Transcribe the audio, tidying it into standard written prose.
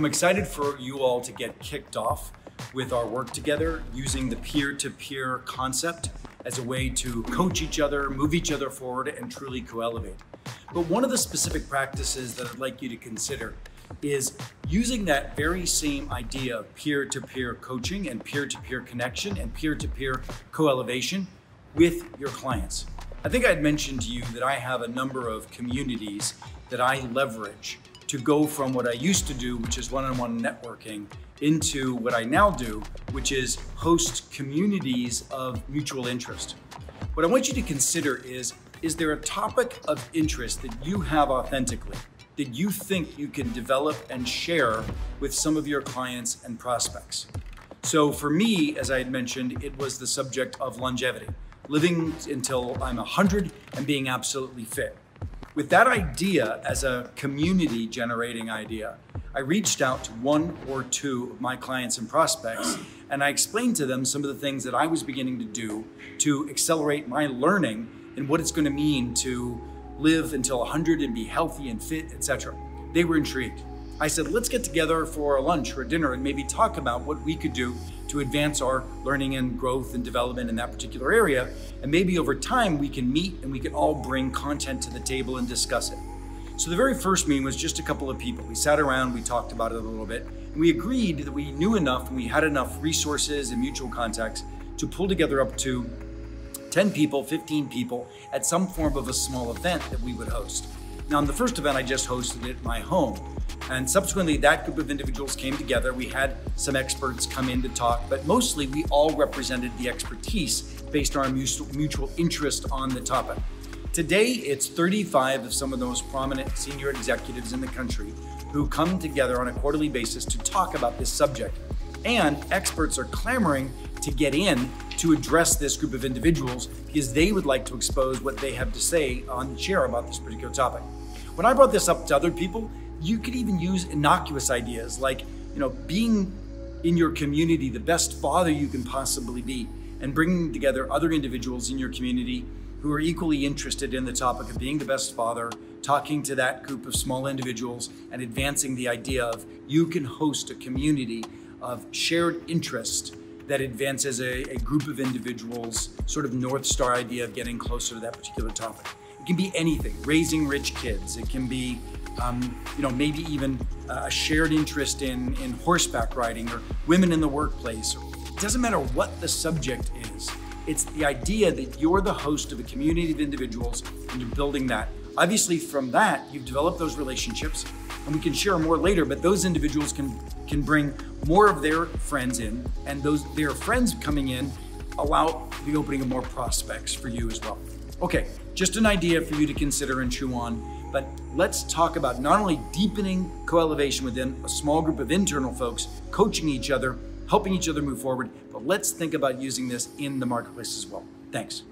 I'm excited for you all to get kicked off with our work together using the peer-to-peer concept as a way to coach each other, move each other forward, and truly co-elevate. But one of the specific practices that I'd like you to consider is using that very same idea of peer-to-peer coaching and peer-to-peer connection and peer-to-peer co-elevation with your clients. I think I'd mentioned to you that I have a number of communities that I leverage to go from what I used to do, which is one-on-one networking, into what I now do, which is host communities of mutual interest. What I want you to consider is there a topic of interest that you have authentically, that you think you can develop and share with some of your clients and prospects? So for me, as I had mentioned, it was the subject of longevity, living until I'm 100 and being absolutely fit. With that idea as a community generating idea, I reached out to one or two of my clients and prospects, and I explained to them some of the things that I was beginning to do to accelerate my learning and what it's going to mean to live until 100 and be healthy and fit, etc. They were intrigued. I said, let's get together for a lunch or a dinner and maybe talk about what we could do to advance our learning and growth and development in that particular area. And maybe over time we can meet and we can all bring content to the table and discuss it. So the very first meeting was just a couple of people. We sat around, we talked about it a little bit, and we agreed that we knew enough and we had enough resources and mutual contacts to pull together up to 10 people, 15 people at some form of a small event that we would host. Now, in the first event, I just hosted it at my home. And subsequently, that group of individuals came together. We had some experts come in to talk, but mostly we all represented the expertise based on our mutual interest on the topic. Today, it's 35 of some of the most prominent senior executives in the country who come together on a quarterly basis to talk about this subject. And experts are clamoring to get in to address this group of individuals because they would like to expose what they have to say on the chair about this particular topic. When I brought this up to other people, you could even use innocuous ideas like, being in your community the best father you can possibly be, and bringing together other individuals in your community who are equally interested in the topic of being the best father, talking to that group of small individuals and advancing the idea of you can host a community of shared interest that advances a group of individuals, sort of North Star idea of getting closer to that particular topic. It can be anything, raising rich kids. It can be, maybe even a shared interest in horseback riding or women in the workplace. It doesn't matter what the subject is. It's the idea that you're the host of a community of individuals and you're building that. Obviously, from that, you've developed those relationships, and we can share more later, but those individuals can bring more of their friends in, and their friends coming in allow the opening of more prospects for you as well. Okay, just an idea for you to consider and chew on, but let's talk about not only deepening co-elevation within a small group of internal folks, coaching each other, helping each other move forward, but let's think about using this in the marketplace as well. Thanks.